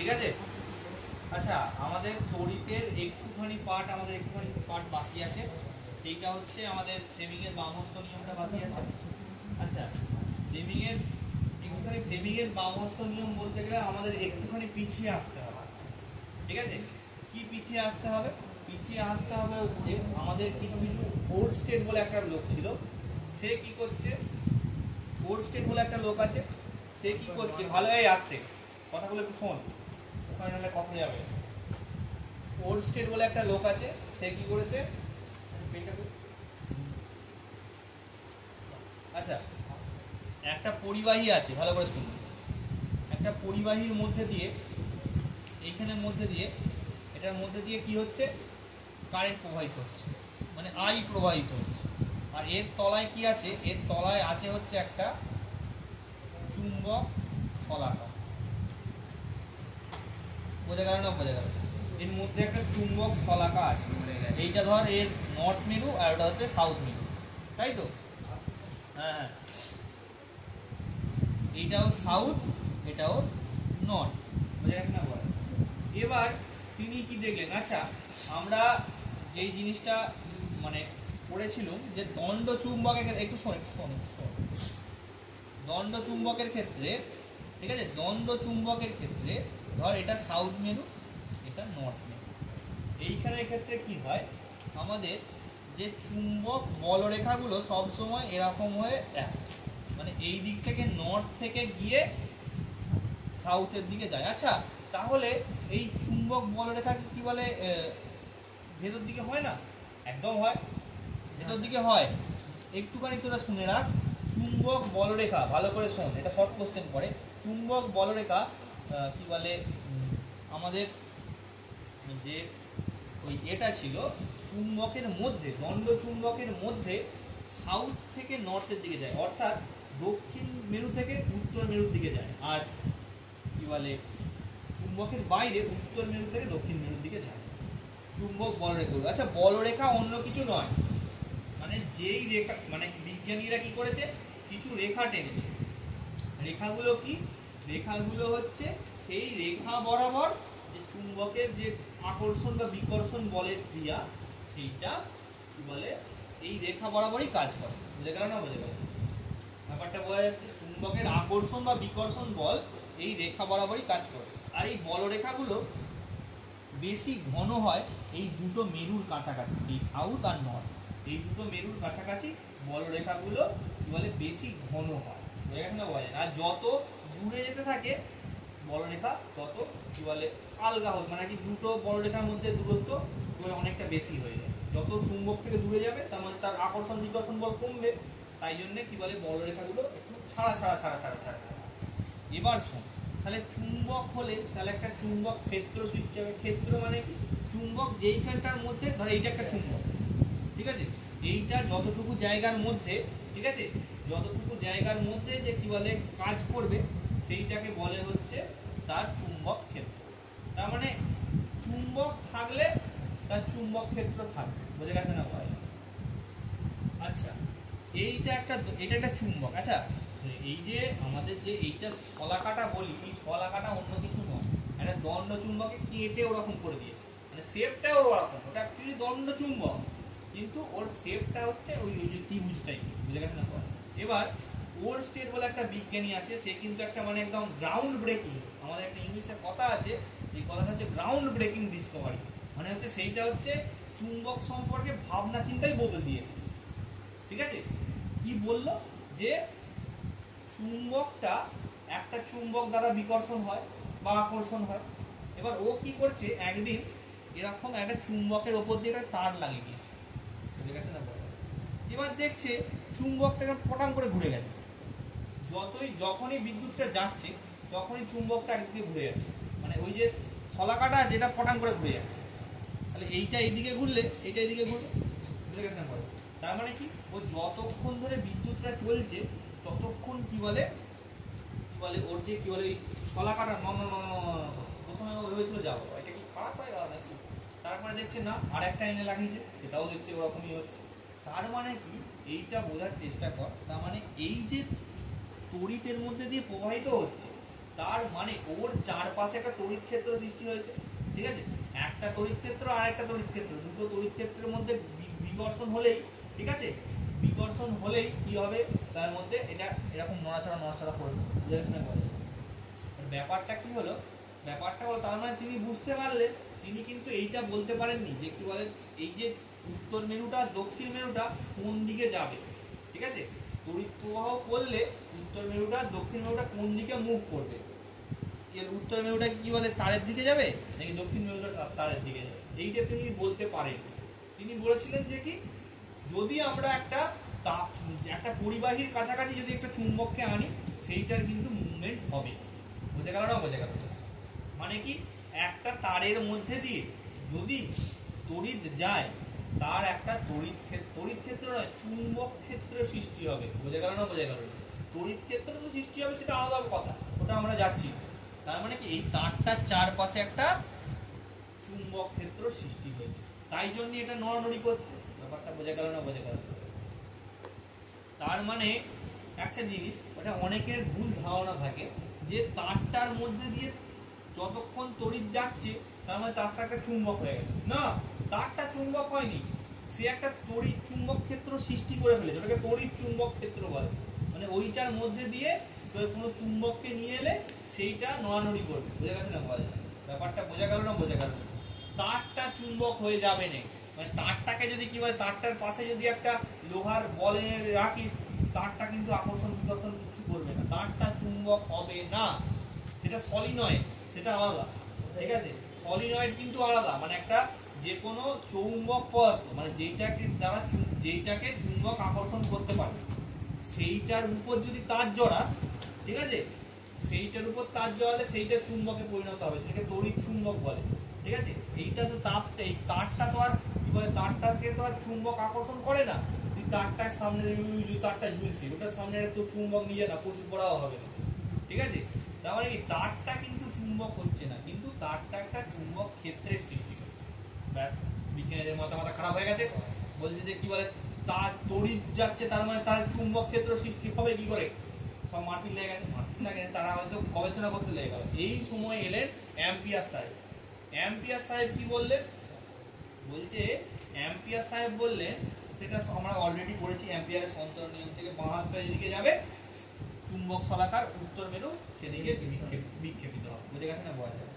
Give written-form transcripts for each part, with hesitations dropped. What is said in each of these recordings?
ঠিক আছে। আচ্ছা, আমাদের তড়িতের একটুখানি পার্ট বাকি আছে, সেইটা হচ্ছে আমাদের ফ্লেমিংয়ের বামহস্ত নিয়মটা বাকি আছে। আচ্ছা, ফ্লেমিংয়ের বামহস্ত নিয়ম বলতে গেলে আমাদের একটুখানি পিছিয়ে আসতে হবে। ঠিক আছে, কি পিছিয়ে আসতে হবে? পিছিয়ে আসতে হবে হচ্ছে আমাদের কিছু ওরস্টেড বলে একটা লোক ছিল, সে কি করছে, ওরস্টেড বলে একটা লোক আছে, সে কি করছে, ভালো আসতে কথাগুলো একটু শোন, ওখানে নাহলে কথা যাবে। ওরস্টেড বলে একটা লোক আছে, সে কি করেছে, আচ্ছা একটা পরিবাহী আছে, ভালো করে শুনুন, একটা পরিবাহীর মধ্যে দিয়ে, এইখানের মধ্যে দিয়ে, এটার মধ্যে দিয়ে কি হচ্ছে, কারেন্ট প্রবাহিত হচ্ছে, মানে আই প্রবাহিত হচ্ছে। আর এর তলায় কি আছে, এর তলায় আছে হচ্ছে একটা চুম্বক শলাকা। বোঝা গেল না? বোঝা গেল। এর মধ্যে একটা চুম্বক শলাকা আছে, এইটা ধর এর নর্থ মেরু আর ওটা হচ্ছে সাউথ মেরু, তাই তো? হ্যাঁ হ্যাঁ, এইটাও সাউথ, এটাও নর্থ। বোঝা গেছে না? বল। এবার তিনি কি দেখলেন, আচ্ছা আমরা যেই জিনিসটা মানে পড়েছিলাম যে দণ্ড চুম্বকের, একটু শোন, দণ্ড চুম্বকের ক্ষেত্রে, ঠিক আছে, দণ্ড চুম্বকের ক্ষেত্রে ধর এটা সাউথ মেরু, এটা নর্থ মেরু। এইখানের ক্ষেত্রে কি হয়, আমাদের যে চুম্বক বলরেখাগুলো সবসময় এরকম হয়ে মানে এই দিক থেকে নর্থ থেকে গিয়ে সাউথের দিকে যায়। আচ্ছা, তাহলে এই চুম্বক বলরেখা কি বলে, ভেতর দিকে হয় না? একদম হয়, ভেতর দিকে হয়। একটুখানি তোরা শুনে রাখ, চুম্বক বলরেখা ভালো করে শোন, এটা শর্ট কোশ্চেন পড়ে। চুম্বক বলরেখা কি বলে, আমাদের যে ওই এটা ছিল চুম্বকের মধ্যে, দণ্ড চুম্বকের মধ্যে সাউথ থেকে নর্থের দিকে যায়, অর্থাৎ দক্ষিণ মেরু থেকে উত্তর মেরুর দিকে যায়। আর কি বলে, চুম্বকের বাইরে উত্তর মেরু থেকে দক্ষিণ মেরুর দিকে যায় চুম্বক বলরেখা। আচ্ছা, বলরেখা অন্য কিছু নয়, মানে যেই রেখা, মানে বিজ্ঞানীরা কি করেছে, কিছু রেখা টেনেছে। রেখাগুলো কি, রেখাগুলো হচ্ছে সেই রেখা বরাবর যে চুম্বকের যে আকর্ষণ বা বিকর্ষণ বলের ক্রিয়া, সেইটা কি বলে, এই রেখা বরাবরই কাজ করে। বুঝে গেল না? বুঝে গেল ব্যাপারটা? বোঝা যাচ্ছে, চুম্বকের আকর্ষণ বা বিকর্ষণ বল এই রেখা বরাবরই কাজ করে। আর এই বলরেখাগুলো বেশি ঘন হয় এই দুটো মেরুর কাছাকাছি, এই সাউথ আর নর্থ, এই দুটো মেরুর কাছাকাছি বলরেখাগুলো কি বলে বেশি ঘন হয়। না বলা যায়। আর যত দূরে যেতে থাকে বলরেখা, তত কি বলে আলগা হচ্ছে, মানে কি দুটো বলরেখার মধ্যে দূরত্ব অনেকটা বেশি হয়ে যায়। যত চুম্বক থেকে দূরে যাবে তার মানে তার আকর্ষণ বিকর্ষণ বল কমবে, তাই জন্য কি বলে বলরেখাগুলো একটু ছাড়া ছাড়া ছাড়া ছাড়া ছাড়া। এবার শোন, তাহলে চুম্বক হলে তাহলে একটা চুম্বক ক্ষেত্র সৃষ্টি হবে। ক্ষেত্র মানে কি, চুম্বক যেইখানটার মধ্যে, ধর এইটা একটা চুম্বক, ঠিক আছে, এইটা যতটুকু জায়গার মধ্যে, ঠিক আছে, যতটুকু জায়গার মধ্যে যে কি বলে কাজ করবে, সেইটাকে বলে হচ্ছে তার চুম্বক ক্ষেত্র। তার মানে চুম্বক থাকলে তার চুম্বক ক্ষেত্র থাকবে। বোঝা গেছে না ভাই? আচ্ছা, এটা একটা চুম্বক। আচ্ছা, এই যে আমাদের যে এইটা শলাকাটা বলি, এই শলাকাটা অন্য কিছু নয়, একটা দণ্ড চুম্বকে কেটে ওরকম করে দিয়েছে, মানে শেপটাও ওরকম। ওটা অ্যাকচুয়ালি দণ্ড চুম্বক, কিন্তু ওর শেপটা হচ্ছে ওই যে ত্রিভুজ টাইপ। বুঝে গেছে না? এবার ওরস্টেড বলে একটা বিজ্ঞানী আছে, সে কিন্তু একটা মানে একদম গ্রাউন্ড ব্রেকিং, আমাদের একটা ইংলিশে কথা আছে, এই কথাটা হচ্ছে গ্রাউন্ড ব্রেকিং ডিসকভারি, মানে হচ্ছে সেইটা হচ্ছে চুম্বক সম্পর্কে ভাবনা চিন্তাই বদলে দিয়েছে। ঠিক আছে, কি বললো, যে চুম্বকটা একটা চুম্বক দ্বারা বিকর্ষণ হয় বা আকর্ষণ হয়। এবার ও কি করছে, একদিন এরকম একটা চুম্বকের ওপর দিয়ে একটা তার লাগিয়ে দিয়েছে। বুঝে গেছে না? এবার দেখছে চুম্বকটা পটাং করে ঘুরে গেছে, যখনই বিদ্যুৎটা যাচ্ছে তখনই চুম্বকটা একদিকে ঘুরে যাচ্ছে, মানে ওই যে শলাকাটা যেটা পটাং করে ঘুরে যাচ্ছে। তাহলে এইটা এইদিকে ঘুরলে এইটা এইদিকে ঘুরবে। বুঝে গেছে না? তার মানে কি, ও যতক্ষণ ধরে বিদ্যুৎটা চলছে ততক্ষণ কি বলে ওর যে কি বলে শলাকাটা প্রথমে ও ভেবেছিল যাবো, এটা কি খারাপ হয় নাকি, তারপরে দেখছে না আর একটা এনে লাগিয়েছে, সেটাও দেখছে ওরকমই হচ্ছে। তার মানে কি, এইটা বোঝার চেষ্টা কর, তার মানে এই যে তড়িতের মধ্যে দিয়ে প্রবাহিত হচ্ছে, তার মানে ওর চারপাশে একটা তড়িৎ ক্ষেত্র সৃষ্টি হয়েছে, ঠিক আছে? একটা তড়িৎ ক্ষেত্র আর একটা তড়িৎ ক্ষেত্র, দুটো তড়িৎ ক্ষেত্রের মধ্যে বিকর্ষণ হলেই, ঠিক আছে, বিকর্ষণ হলেই কি হবে, তার মধ্যে এটা এরকম নড়াচড়া করবে, বুঝতে পারছেন? ব্যাপারটা কি হলো, ব্যাপারটা হলো তার মানে তিনি বুঝতে পারলেন, তিনি কিন্তু এইটা বলতে পারেননি যে কি বলে এই যে উত্তর মেরুটা দক্ষিণ মেরুটা কোন দিকে যাবে, ঠিক আছে? তড়িৎ প্রবাহ করলে উত্তর মেরুটা দক্ষিণ মেরুটা কোন দিকে মুভ করবে, এর উত্তর মেরুটা কি বলে তারের দিকে যাবে নাকি দক্ষিণ মেরুটা তারের দিকে যাবে, এইটা তিনি বলতে পারেন। তিনি বলেছিলেন যে কি যদি আমরা একটা পরিবাহীর কাছাকাছি যদি একটা চুম্বককে আনি সেইটার কিন্তু মুভমেন্ট হবে, বুঝে গেল না? বোঝা গেল? মানে কি একটা তারের মধ্যে দিয়ে যদি তড়িৎ যায় তার একটা তড়িৎ ক্ষেত্র নয় চুম্বক ক্ষেত্র সৃষ্টি হবে, বুঝে গেল না? বোঝা গেল? তড়িৎ ক্ষেত্র তো সৃষ্টি হবে সেটা আলাদা কথা, ওটা আমরা যাচ্ছি। তার মানে কি এই তারটার চারপাশে একটা চুম্বক ক্ষেত্র সৃষ্টি হয়েছে, তাই জন্য এটা নড়ানড়ি করছে। ব্যাপারটা বোঝা গেল না? বোঝা গেল? তার মানে একটা জিনিস, ওটা অনেকের ভুল ধারণা থাকে যে তারটার মধ্যে দিয়ে যতক্ষণ তড়িৎ যাচ্ছে তার মানে তারটা একটা চুম্বক হয়ে গেছে। না, তারটা চুম্বক হয়নি, সে একটা তড়িৎ চুম্বক ক্ষেত্র সৃষ্টি করে ফেলেছে, ওটাকে তড়িৎ চুম্বক ক্ষেত্র বলে। মানে ওইটার মধ্যে দিয়ে কোনো চুম্বককে নিয়ে এলে সেইটা নড়ানড়ি করবে, বোঝা গেছে না? বলা যায় ব্যাপারটা বোঝা গেল না? বোঝা গেল? তারটা চুম্বক হয়ে যাবে না, মানে তারটাকে যদি কি বলে তারটার পাশে যদি একটা লোহার বল এনে রাখিস তারটা কিন্তু আকর্ষণ বিকর্ষণ কিছু করবে না, তারটা চুম্বক হবে না। সেটা সলিনয়েড, সেটা আলাদা, ঠিক আছে? সলিনয়েড কিন্তু আলাদা, মানে একটা যে কোনো চৌম্বক পদার্থ মানে যেইটাকে চুম্বক আকর্ষণ করতে পারে সেইটার উপর যদি তার জড়াস, ঠিক আছে, সেইটার উপর তার জড়ালে সেইটা চুম্বকে পরিণত হবে, সেটাকে তড়িৎ চুম্বক বলে, ঠিক আছে? এইটা তো এই তারটা তো আর কি বলে তারটাকে তো আর চুম্বক আকর্ষণ করে না, তুই তারটার সামনে তারটা ঝুলছে ওটার সামনে তো চুম্বক নিয়ে না প্রচুর পড়াও হবে না, ঠিক আছে? তার মানে কি তারটা কিন্তু চুম্বক হচ্ছে না, কিন্তু তারটা একটা চুম্বক ক্ষেত্রের সৃষ্টি করছে। ব্যাস, বিজ্ঞানীদের মাথা খারাপ হয়ে গেছে, বলছে যে কি বলে তার তড়িৎ যাচ্ছে তার মানে তার চুম্বক ক্ষেত্র সৃষ্টি হবে কি করে, সব মাটির লেগে গেছে, মাটির লাগে তারা হয়তো গবেষণা করতে লেগে গেল। এই সময় এলেন অ্যাম্পিয়ার সাহেব। অ্যাম্পিয়ার সাহেব কি বললেন, বলছে অ্যাম্পিয়ার সাহেব বললেন, সেটা আমরা অলরেডি পড়েছি, অ্যাম্পিয়ারের সন্তরণ নিয়ম থেকে বাঁ হাতটা যেদিকে যাবে চুম্বক শলাকার উত্তর মেরু সেদিকে বিক্ষেপিত হবে, বুঝে গেছে না? বলা যায়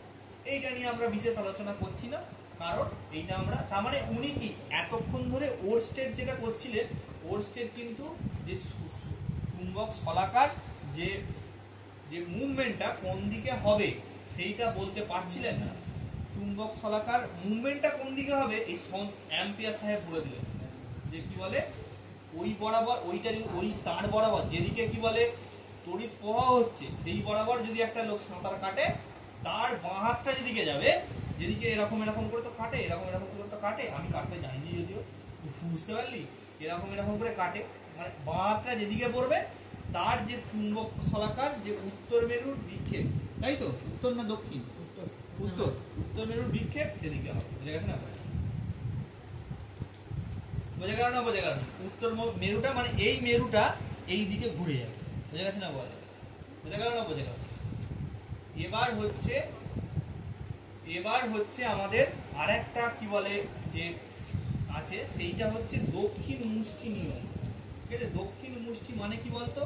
এইটা নিয়ে আমরা বিশেষ আলোচনা করছি না, কারণ এইটা আমরা তার মানে উনি কি এতক্ষণ ধরে ওরস্টেড যেটা করছিলেন, ওরস্টেড কিন্তু যে চুম্বক শলাকার যে যে মুভমেন্টটা কোন দিকে হবে সেইটা বলতে পারছিলেন না। চুম্বক শলাকার মুভমেন্টটা কোন দিকে হবে এই অ্যাম্পিয়ার সাহেব বলে দিলেন, যে কি বলে ওই বরাবর ওইটা ওই তার বরাবর যেদিকে কি বলে তড়িৎ প্রবাহ হচ্ছে সেই বরাবর যদি একটা লোক সাঁতার কাটে তার বাঁ হাতটা যেদিকে যাবে, যেদিকে এরকম এরকম করে তো কাটে, এরকম এরকম করে তো কাটে, আমি কাটতে জানিনি যদিও, বুঝতে পারলি, এরকম এরকম করে কাটে, মানে বাঁ হাতটা যেদিকে পড়বে তার যে চুম্বক শলাকার যে উত্তর মেরুর বিক্ষেপ, তাই তো? উত্তর না দক্ষিণ? উত্তর উত্তর মেরুর বিক্ষেপ সেদিকে হবে, বুঝে গেছে না? বোঝা গেল না? বোঝা গেল না? উত্তর মেরুটা মানে এই মেরুটা এই দিকে ঘুরে যাবে, বোঝা গেছে না? বোঝা গেল না? বোঝা গেল? এবার হচ্ছে আমাদের আরেকটা কি বলে যে আছে, সেইটা হচ্ছে দক্ষিণ মুষ্টি নিয়ম, ঠিক আছে? দক্ষিণ মুষ্টি মানে কি বলতো?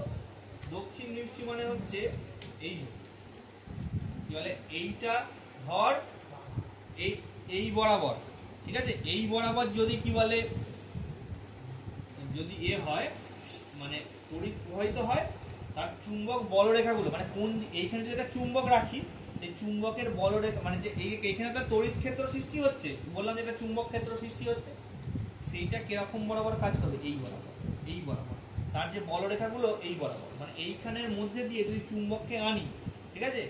দক্ষিণ মুষ্টি মানে হচ্ছে এই কি বলে এইটা ধর এই বরাবর, ঠিক আছে? এই বরাবর যদি কি বলে যদি এ হয় মানে তড়িৎ প্রবাহিত হয় তার চুম্বক বলরেখাগুলো মানে কোন এইখানে যদি একটা চুম্বক রাখি এই চুম্বকের বলরেখা মানে যে এইখানে একটা তড়িৎ ক্ষেত্র সৃষ্টি হচ্ছে, বললাম যে একটা চুম্বক ক্ষেত্র সৃষ্টি হচ্ছে, সেইটা কিরকম বরাবর কাজ করবে এই বরাবর, এই বরাবর তার যে বলরেখাগুলো এই বরাবর, মানে এইখানের মধ্যে দিয়ে যদি চুম্বককে আনি, ঠিক আছে,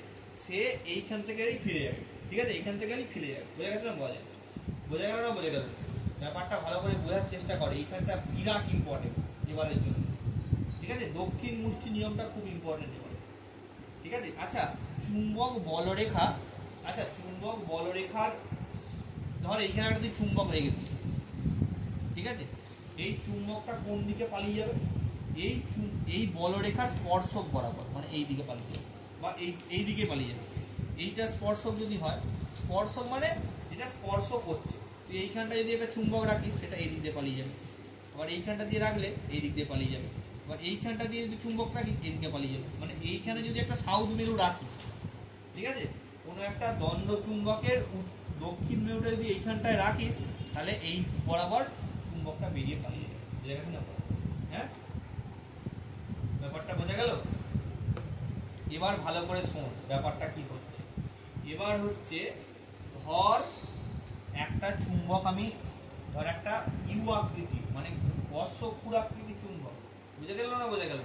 সে এইখান থেকেই ফিরে যাবে, ঠিক আছে? এইখান থেকেই ফিরে যাবে, বোঝা গেছে না? বোঝা গেল না? বোঝা গেল? ব্যাপারটা ভালো করে বোঝার চেষ্টা করে, এইখানটা বিরাট ইম্পর্টেন্ট এবারের জন্য, ঠিক আছে? দক্ষিণ মুষ্টি নিয়মটা খুব ইম্পর্টেন্ট এবারে, ঠিক আছে? আচ্ছা, চুম্বক বলরেখা, আচ্ছা চুম্বক বলরেখার ধর এইখানে একটা তুই চুম্বক রেখেছি, ঠিক আছে? এই চুম্বকটা কোন দিকে পালিয়ে যাবে? এই বলরেখার স্পর্শক বরাবর, মানে এই দিকে পালিয়ে যাবে, বা বা এই দিকে পালিয়ে যাবে। এইটা স্পর্শক যদি হয়, স্পর্শক মানে যেটা স্পর্শ করছে, তুই এইখানটা যদি একটা চুম্বক রাখিস সেটা এই দিক দিয়ে পালিয়ে যাবে, আবার এইখানটা দিয়ে রাখলে এই দিক দিয়ে পালিয়ে যাবে, আবার এইখানটা দিয়ে যদি চুম্বক রাখিস এই দিকে পালিয়ে যাবে। মানে এইখানে যদি একটা সাউথ মেরু রাখিস, ঠিক আছে, কোনো একটা দণ্ড চুম্বকের দক্ষিণ মেরুটা যদি এইখানটায় রাখিস তাহলে এই বরাবর চুম্বকটা বেরিয়ে পালিয়ে যাবে। বুঝে গেছে না? হ্যাঁ, ব্যাপারটা বোঝা গেল? এবার ভালো করে শোন ব্যাপারটা কি হচ্ছে। এবার হচ্ছে ধর একটা চুম্বক আমি, ধর একটা ইউ আকৃতি মানে অশ্বক্ষুরাকৃতি চুম্বক, বুঝে গেল না? বোঝা গেল?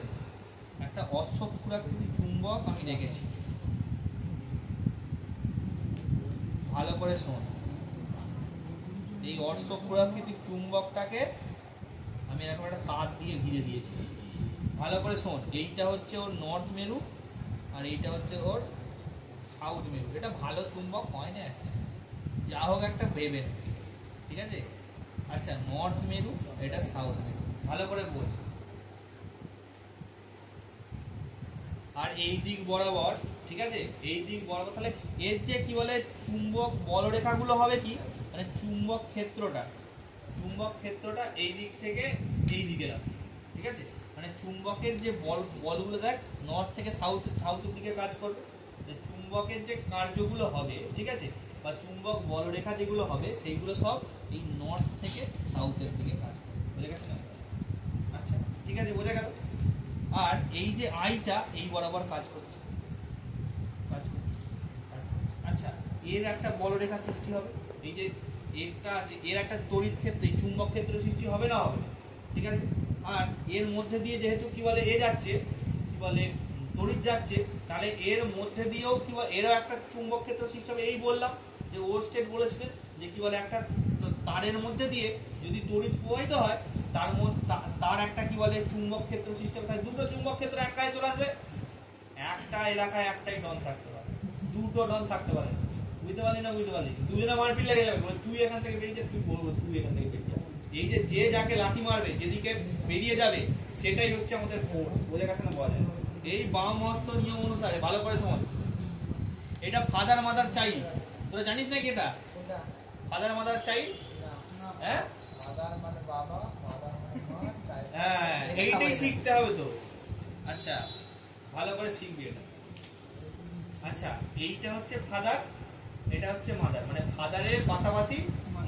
একটা অশ্বক্ষুরাকৃতি চুম্বক আমি রেখেছি, ভালো করে শোন। এই অশ্বক্ষুরাকৃতি চুম্বকটাকে আমি এরকম একটা তার দিয়ে ঘিরে দিয়েছি, ভালো করে শোন। এইটা হচ্ছে ওর নর্থ মেরু আর এইটা হচ্ছে ওর সাউথ মেরু। এটা ভালো চুম্বক হয় না, যা হোক একটা ভেবে, ঠিক আছে? আচ্ছা, নর্থ মেরু, এটা সাউথ মেরু, ভালো করে বোঝ। আর এই দিক বরাবর, ঠিক আছে, এই দিক বরাবর, তাহলে এর যে কি বলে চুম্বক বলরেখাগুলো হবে কি, মানে চুম্বক ক্ষেত্রটা এই দিক থেকে এই দিকে আসবে, ঠিক আছে? মানে চুম্বকের যে বলগুলো দেখ নর্থ থেকে সাউথের দিকে কাজ করবে, চুম্বকের যে কার্যগুলো হবে, ঠিক আছে, বা চুম্বক বলরেখা যেগুলো হবে সেইগুলো সব এই নর্থ থেকে সাউথের দিকে কাজ করবে। বুঝে গেছে না? আচ্ছা, ঠিক আছে, বোঝা গেল। আর এই যে আইটা এই বরাবর কাজ করছে। আচ্ছা, এর একটা বলরেখা সৃষ্টি হবে, এই যে এটা আছে, এর একটা তড়িৎ ক্ষেত্র, এই চুম্বক ক্ষেত্র সৃষ্টি হবে না হবে? ঠিক আছে। আর এর মধ্যে দিয়ে যেহেতু কি বলে এ যাচ্ছে, কি বলে তড়িৎ যাচ্ছে, তাহলে এর মধ্যে দিয়েও কি বলে এরও একটা চুম্বক ক্ষেত্র সৃষ্টি হবে। এই বললাম যে ওর স্টেট বলেছিলেন যে কি বলে একটা তারের মধ্যে দিয়ে যদি তড়িৎ প্রবাহিত হয় তার একটা কি বলে চুম্বক ক্ষেত্র সৃষ্টি হবে। তাহলে দুটো চুম্বক ক্ষেত্র এক কাজে চলে আসবে। একটা এলাকায় একটাই ডন থাকতে পারে, দুটো ডন থাকতে পারে। বুঝতে পারলি না? বুঝতে পারলি? দুজনে মারপিট লেগে যাবে, তুই এখান থেকে বেরিয়ে যা, তুই বলবো তুই এখান থেকে বেরিয়ে যা। এই যে যে যাকে লাথি মারবে, যেদিকে বেরিয়ে যাবে, সেটাই হচ্ছে আমাদের ফোর্স। বোঝা গেছে না? বলা যায় এই বাম হস্ত নিয়ম অনুসারে, ভালো করে শোন। এটা ফাদার মাদার চাইল্ড, তোরা জানিস নাকি এটা ফাদার মাদার চাইল্ড? হ্যাঁ, হ্যাঁ, এইটাই শিখতে হবে তো। আচ্ছা, ভালো করে শিখবি এটা। আচ্ছা, এইটা হচ্ছে ফাদার, এটা হচ্ছে মাদার, মানে ফাদারের পাশাপাশি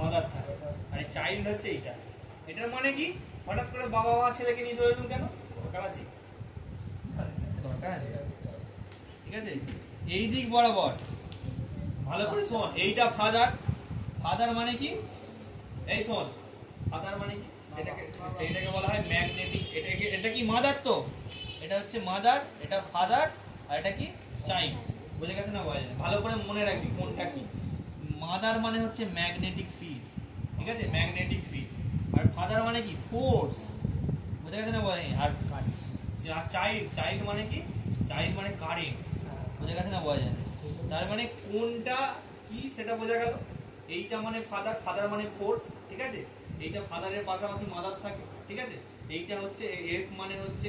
মাদার থাকে। আর চাইল্ড হচ্ছে এইটা। এটার মানে কি? হঠাৎ করে বাবা মা ছেলেকে নিয়ে চলে এলুম কেন? দরকার আছে? দরকার আছে, ঠিক আছে? এই দিক বরাবর ভালো করে শোন। এইটা ফাদার, ফাদার মানে কি? এই শোন, ফাদার মানে কি? সেটাকে বলা হয় ম্যাগনেটিক। এটা কি মাদার? তো এটা হচ্ছে মাদার, এটা ফাদার, আর এটা কি চাইল্ড। বুঝে গেছে না? ভালো করে মনে রাখবি কোনটা কি। মাদার মানে হচ্ছে ম্যাগনেটিক ফিল্ড, ঠিক আছে, ম্যাগনেটিক ফিল্ড। আর ফাদার মানে কি? ফোর্স। বুঝে গেছে না? আর চাইল্ড মানে কি? চাইল্ড মানে কারেন্ট। বুঝে গেছে না? বোঝা যায়। তার মানে কোনটা কি সেটা বোঝা গেল। এইটা মানে ফাদার, ফাদার মানে ফোর্স, ঠিক আছে। এইটা ফাদারের পাশাপাশি মাদার থাকে, ঠিক আছে। এইটা হচ্ছে এফ মানে হচ্ছে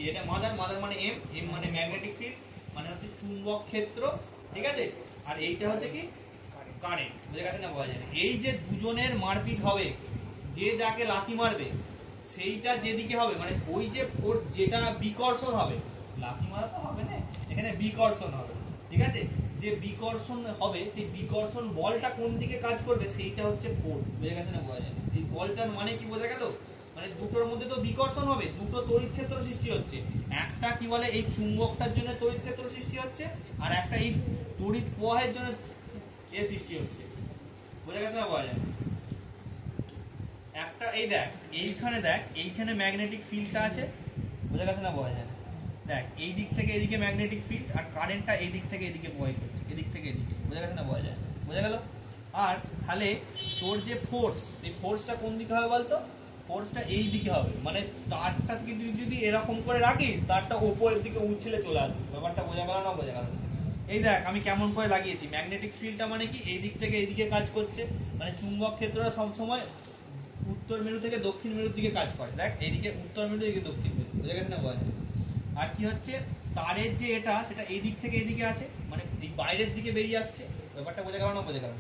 এটা মাদার, মাদার মানে এম, এম মানে ম্যাগনেটিক ফিল্ড, মানে হচ্ছে চুম্বক ক্ষেত্র, ঠিক আছে। আর এইটা হচ্ছে কি? কারেন্ট। বুঝে গেছে না? বোঝা যায়। এই যে দুজনের মারপিট হবে, যে যাকে লাথি মারবে সেইটা যেদিকে হবে, মানে ওই যে ওর যেটা বিকর্ষণ হবে, লাথি মারা তো হবে না, এখানে বিকর্ষণ হবে, ঠিক আছে। যে বিকর্ষণ হবে সেই বিকর্ষণ বলটা কোন দিকে কাজ করবে সেইটা হচ্ছে ফোর্স। বুঝে গেছে না? বোঝা যায়। এই বলটার মানে কি বোঝা গেল? মানে দুটোর মধ্যে তো বিকর্ষণ হবে, দুটো তড়িৎ ক্ষেত্র সৃষ্টি হচ্ছে। একটা কি বলে এই চুম্বকটার জন্য তড়িৎ ক্ষেত্র সৃষ্টি হচ্ছে, আর একটা এই তড়িৎ প্রবাহের জন্য এ সৃষ্টি হচ্ছে। বোঝা গেছে না? বোঝা যায়। একটা এই দেখ, এইখানে দেখ, এইখানে ম্যাগনেটিক ফিল্ডটা আছে। বোঝা গেছে না? বোঝা যায়। দেখ, এই দিক থেকে এদিকে ম্যাগনেটিক ফিল্ড, আর কারেন্টটা এই দিক থেকে এদিকে প্রবাহিত হচ্ছে, এদিক থেকে এদিকে। বোঝা গেছে না? বোঝা যায়। বোঝা গেল? আর তাহলে তোর যে ফোর্স, এই ফোর্সটা কোন দিকে হবে বলতো? ফোর্সটা এই দিকে হবে, মানে তারটা তুই যদি এরকম করে রাখিস, তারটা ওপরের দিকে উচ্ছেলে চলে আসবে। ব্যাপারটা বোঝা গেল না? বোঝা গেল? এই দেখ আমি কেমন করে লাগিয়েছি। ম্যাগনেটিক ফিল্ডটা মানে কি? এই দিক থেকে এইদিকে কাজ করছে, মানে চুম্বক ক্ষেত্রটা সবসময় উত্তর মেরু থেকে দক্ষিণ মেরুর দিকে কাজ করে। দেখ, এইদিকে উত্তর মেরু, এদিকে দক্ষিণ মেরু। বুঝে গেছে না? বোঝা যায়। আর কি হচ্ছে? তারের যে এটা সেটা এই দিক থেকে এইদিকে আছে, মানে এই বাইরের দিকে বেরিয়ে আসছে। ব্যাপারটা বোঝা গেল না? বোঝা গেল?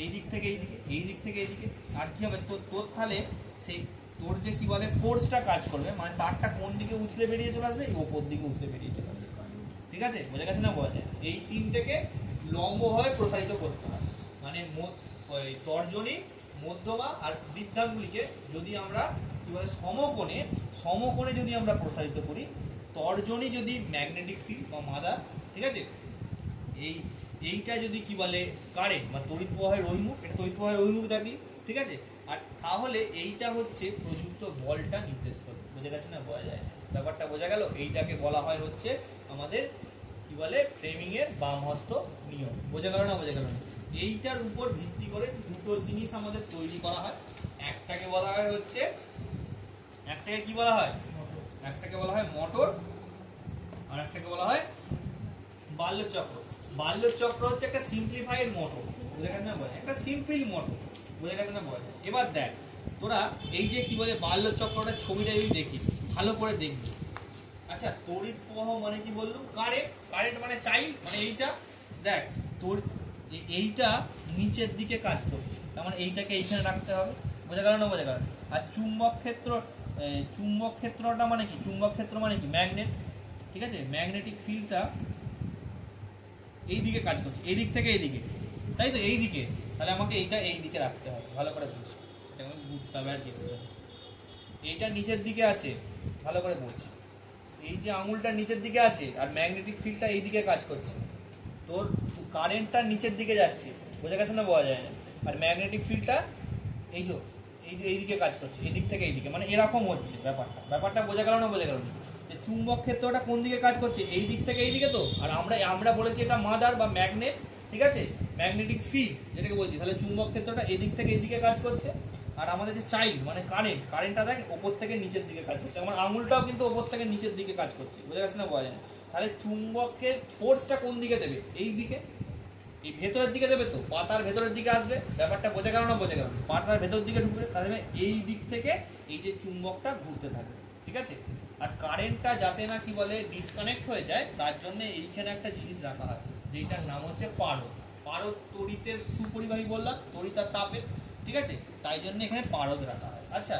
এই দিক থেকে এইদিকে, এই দিক থেকে এইদিকে। আর কি হবে তোর তাহলে সেই তোর যে কি বলে ফোর্সটা কাজ করবে, মানে তারটা কোন দিকে উছলে বেরিয়ে চলে আসবে? এই ওপর দিকে উছলে বেরিয়ে চলে আসবে। ঠিক আছে? বোঝা গেছে না? বোঝা যায়। এই তিনটেকে লম্বভাবে প্রসারিত করতে হয়, মানে ওই তর্জনী, মধ্যমা আর বৃদ্ধাঙ্গুলিকে যদি আমরা কি বলে সমকোণে যদি আমরা প্রসারিত করি, তর্জনী যদি ম্যাগনেটিক ফিল্ড বা মাদার, ঠিক আছে, এইটা যদি কি বলে কারেন্ট বা তড়িৎ প্রবাহের অভিমুখ, এটা তড়িৎ প্রবাহের অভিমুখ থাকবে, ঠিক আছে, আর তাহলে এইটা হচ্ছে প্রযুক্ত বলটা নির্দেশ করবে। বোঝা গেছে না? বোঝা যায়। ব্যাপারটা বোঝা গেল? এইটাকে বলা হয় হচ্ছে আমাদের কি বলে ফ্লেমিং এর বাম হস্ত নিয়ম। বোঝা গেল না? বোঝা গেল না? এইটার উপর ভিত্তি করে দুটো জিনিস আমাদের তৈরি করা হয়। একটাকে বলা হয় হচ্ছে, একটাকে কি বলা হয়? একটাকে বলা হয় মোটর, আর একটাকে বলা হয় বাল্যচক্র। বাল্যচক্র হচ্ছে একটা সিম্পলিফাইড মোটর। বোঝা গেছে না? বোঝা, একটা সিম্পল মোটর। বোঝা গেছে না? বোঝা। এবার দেখ তোরা এই যে কি বলে বাল্যচক্রটার ছবিটা যদি দেখিস, ভালো করে দেখবি। আচ্ছা, তড়িৎ প্রবাহ মানে কি বললাম? কারেন্ট। কারেন্ট মানে চাইল্ড, মানে এইটা দেখ তোর এইটা নিচের দিকে কাজ করছে, তার মানে এইটাকে এইখানে রাখতে হবে। বোঝা গেল না? বোঝা গেল। আর চুম্বক ক্ষেত্রটা মানে কি? চুম্বক ক্ষেত্র মানে কি? ম্যাগনেট। ঠিক আছে, ম্যাগনেটিক ফিল্ডটা এই দিকে কাজ করছে, এই দিক থেকে এইদিকে, তাই তো? এই দিকে, তাহলে আমাকে এইটা এই দিকে রাখতে হবে। ভালো করে বুঝ, এটা আমাকে বুঝতে হবে আর কি। এইটা নিচের দিকে আছে, ভালো করে বুঝ। এই যে আঙুলটা নিচের দিকে আছে আর ম্যাগনেটিক ফিল্ডটা এই দিকে কাজ করছে, তোর কারেন্টটা নিচের দিকে যাচ্ছে। বোঝা গেছে না? বোঝা যায় না? আর ম্যাগনেটিক ফিল্ডটা এই যে এইদিকে কাজ করছে, এই দিক থেকে এইদিকে, মানে এরকম হচ্ছে ব্যাপারটা বোঝা গেল না? বোঝা গেল না? যে চুম্বক ক্ষেত্রটা কোন দিকে কাজ করছে? এই দিক থেকে এইদিকে তো। আর আমরা বলেছি এটা মাদার বা ম্যাগনেট, ঠিক আছে, ম্যাগনেটিক ফিল্ড যেটাকে বলছি। তাহলে চুম্বক ক্ষেত্রটা এদিক থেকে এইদিকে কাজ করছে, আর আমাদের যে চাইল্ড মানে কারেন্টটা দেখ ওপর থেকে নিচের দিকে কাজ করছে। আমার আঙুলটাও কিন্তু ওপর থেকে নিচের দিকে কাজ করছে। বোঝা যাচ্ছে না? বোঝা যায় না? তাহলে চুম্বকের ফোর্সটা কোন দিকে দেবে? এই দিকে, এই ভেতরের দিকে দেবে তো, পাতার ভেতরের দিকে আসবে। ব্যাপারটা বোঝা গেল না? বোঝা গেল। পাতার ভেতর দিকে ঢুকবে, তাহলে এই দিক থেকে এই যে চুম্বকটা ঘুরতে থাকবে, ঠিক আছে। আর কারেন্টটা যাতে না কি বলে ডিসকানেক্ট হয়ে যায়, তার জন্য এইখানে একটা জিনিস রাখা হয়, যেটার নাম হচ্ছে পারদ। পারদ তড়িতের সুপরিবাহী বললাম, তড়িৎ আর তাপের, ঠিক আছে, তাই জন্য এখানে পারদ রাখা হয়। আচ্ছা,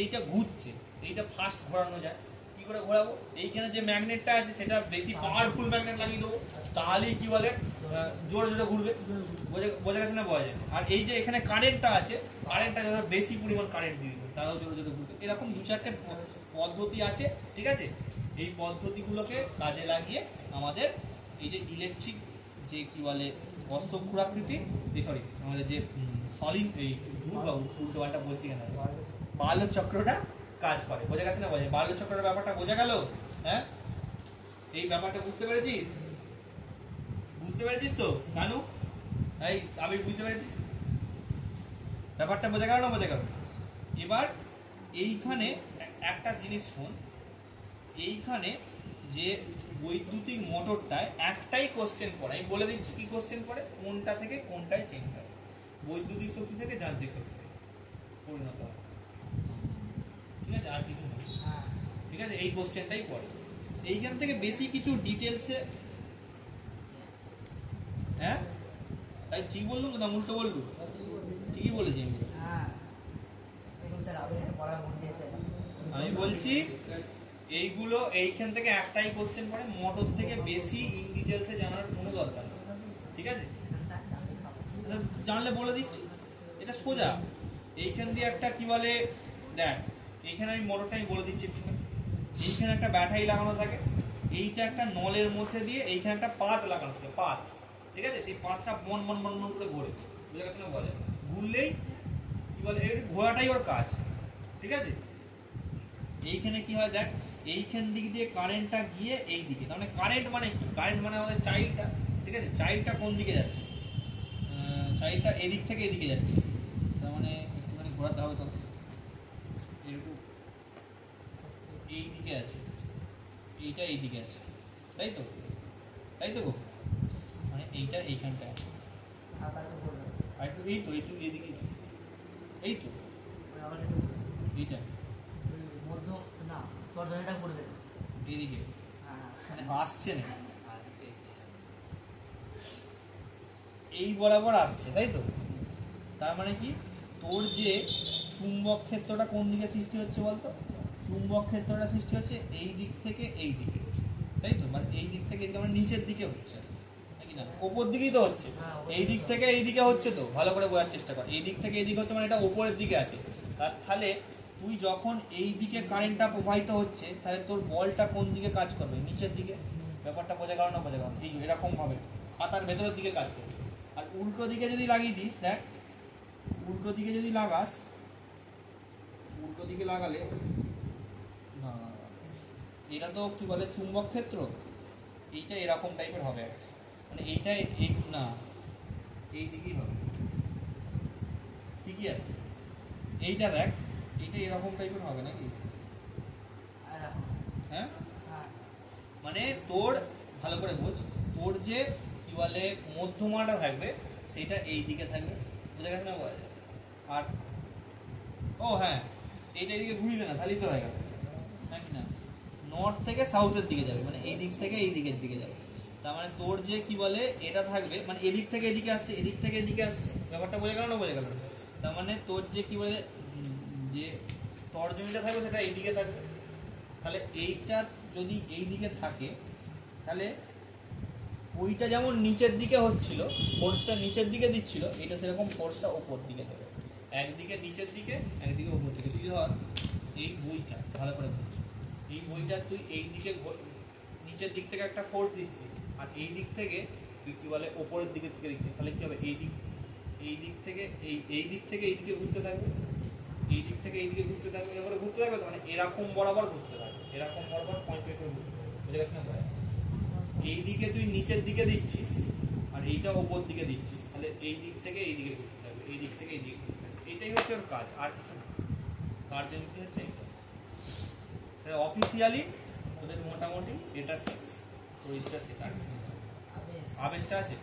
এইটা ঘুরছে, এইটা ফাস্ট ঘোরানো যায়। কি করে ঘোরাবো? এইখানে যে ম্যাগনেটটা আছে সেটা বেশি পাওয়ারফুল ম্যাগনেট লাগিয়ে দেবো, তাহলেই কি বলে জোরে জোরে ঘুরবে। বোঝা গেছে না? বোঝা যায়। আর এই যে এখানে কারেন্টটা আছে, কারেন্টটা যত বেশি পরিমাণ কারেন্ট দিয়ে দেবে, তাহলেও জোরে জোরে ঘুরবে। এরকম দু চারটে পদ্ধতি আছে, ঠিক আছে। এই পদ্ধতিগুলোকে কাজে লাগিয়ে আমাদের এই যে ইলেকট্রিক যে কি বলে অশ্বক্ষুরাকৃতি, সরি আমাদের যে সলিড, এই উল্টো পাল্টা বলছি কেন, বাল্যচক্রটা কাজ করে। বোঝা গেছে না? বোঝা। বাল্যচক্রের ব্যাপারটা বোঝা গেল? হ্যাঁ, এই ব্যাপারটা বুঝতে পেরেছিস? বুঝতে পেরেছিস তো কানু? এই আমি বুঝতে পেরেছিস? ব্যাপারটা বোঝা গেল না? বোঝা গেল। এবার এইখানে একটা জিনিস শোন, এইখানে যে বৈদ্যুতিক মোটরটায় একটাই কোশ্চেন পড়ে, আমি বলে দিচ্ছি কি কোশ্চেন পড়ে, কোনটা থেকে কোনটায় চেঞ্জ হয়, বৈদ্যুতিক শক্তি থেকে যান্ত্রিক শক্তি পরিণত হয়। ঠিক আছে, আর কিছু না। ঠিক আছে, এই কোশ্চেনটাই পড়ে। এইখান থেকে বেশি কিছু ডিটেলসে, হ্যাঁ তাই ঠিক বললুম না উল্টো বললু? ঠিকই বলেছি আমি বলছি এইগুলো এইখান থেকে একটাই কোশ্চেন পড়ে, মোটর থেকে বেশি ইন ডিটেলসে জানার কোনো দরকার নেই। ঠিক আছে, জানলে বলে দিচ্ছি, এটা সোজা। এইখান দিয়ে একটা কি বলে দেখ, এইখানে আমি মোটরটা আমি বলে দিচ্ছি। এইখানে একটা ব্যাটারি লাগানো থাকে, এইটা একটা নলের মধ্যে দিয়ে এইখানে একটা পাত লাগানো থাকে, পাত, ঠিক আছে। সেই পাতটা মন মন মন মন করে ঘোরে, বুঝে গেছে না? বলে ঘুরলেই কি বলে ঘোরাটাই ওর কাজ, ঠিক আছে। এইখানে কি হয় দেখ, এইখান দিক দিয়ে কারেন্টটা গিয়ে এই দিকে, তার মানে কারেন্ট মানে কি? কারেন্ট মানে আমাদের চাইল্ডটা, ঠিক আছে। চাইল্ডটা কোন দিকে যাচ্ছে? চাইল্ডটা এদিক থেকে এদিকে যাচ্ছে, তার মানে একটুখানি ঘোরাতে হবে, তখন একটু এই দিকে আছে, এইটা এই দিকে আছে, তাই তো? তাই তো গো, মানে এইটা এইখানটা আছে, আর একটু এই তো একটু এদিকে, এই তো এইটা এইদিকে, মানে আসছে না, এই বরাবর আসছে, তাই তো? তার মানে কি তোর যে চুম্বক ক্ষেত্রটা কোন দিকে সৃষ্টি হচ্ছে বলতো? চুম্বক ক্ষেত্রটা সৃষ্টি হচ্ছে এই দিক থেকে এই দিকে, তাই তো? মানে এই দিক থেকে মানে নিচের দিকে হচ্ছে নাকি না, ওপর দিকেই তো হচ্ছে। এই দিক থেকে এই দিকে হচ্ছে, তো ভালো করে বোঝার চেষ্টা কর। এই দিক থেকে এই দিকে হচ্ছে মানে এটা ওপরের দিকে আছে। তাহলে তুই যখন এই দিকে কারেন্টটা প্রবাহিত হচ্ছে, তাহলে তোর বলটা কোন দিকে কাজ করবে? নিচের দিকে। ব্যাপারটা বোঝা গেল না? বোঝা গেল? এই এরকম ভাবে খাতার ভেতরের দিকে কাজ করবে। আর উল্টো দিকে যদি লাগিয়ে দিস, দেখ উল্টো দিকে যদি লাগাস, উল্টো দিকে লাগালে না, এটা তো কি বলে চুম্বক ক্ষেত্র, এইটা এরকম টাইপের হবে, মানে এইটা এই না, এই দিকেই হবে, ঠিকই আছে। এইটা দেখ, এইটা এরকম টাইপের হবে নাকি? হ্যাঁ, মানে তোর ভালো করে বোঝ, তোর যে কি বলে মধ্যমাটা থাকবে সেটা এই দিকে থাকবে, বুঝে গেছে না? আর ও হ্যাঁ, এইটা এইদিকে ঘুরিয়ে দে না, তাহলেই তো হয়ে গেল নাকি না? নর্থ থেকে সাউথের দিকে যাবে, মানে এই দিক থেকে এই দিকের দিকে যাবে। তার মানে তোর যে কি বলে এটা থাকবে, মানে এদিক থেকে এদিকে আসছে, এদিক থেকে এদিকে আসছে, ব্যাপারটা বোঝা গেল না? বোঝা গেল? তার মানে তোর যে কি বলে যে তর্জনীটা থাকবে সেটা এইদিকে থাকবে। তাহলে এইটা যদি এই দিকে থাকে, তাহলে ওইটা যেমন নিচের দিকে হচ্ছিল, ফোর্সটা নিচের দিকে দিচ্ছিল, এটা সেরকম ফোর্সটা ওপর দিকে দেবে, একদিকে নিচের দিকে একদিকে ওপর দিকে। তুই ধর এই বইটা ভালো করে বুঝছিস, এই বইটা তুই এই দিকে নিচের দিক থেকে একটা ফোর্স দিচ্ছিস, আর এই দিক থেকে তুই কি বলে ওপরের দিকে দিচ্ছিস, তাহলে কি হবে? এই দিক থেকে এই দিক থেকে এই দিকে ঘুরতে থাকবে, এই দিক থেকে এই দিকে ঘুরতে থাকবে, এবারে ঘুরতে থাকবে তো, মানে এরকম বরাবর ঘুরতে থাকবে, এরকম বরাবর পয়েন্ট করে ঘুরতে থাকবে, বুঝে গেছ না? এই দিকে তুই নিচের দিকে দিচ্ছিস আর এইটা ওপর দিকে দিচ্ছিস, তাহলে এই দিক থেকে এই দিকে ঘুরতে থাকবে, এই দিক থেকে এই দিকে ঘুরতে থাকবে। এটাই হচ্ছে ওর কাজ, আর কিছু না। কার্যনীতি হচ্ছে এটা। অফিসিয়ালি ওদের মোটামুটি এটা শেষ, পরীক্ষা শেষ, আর কিছু আবেশটা আছে।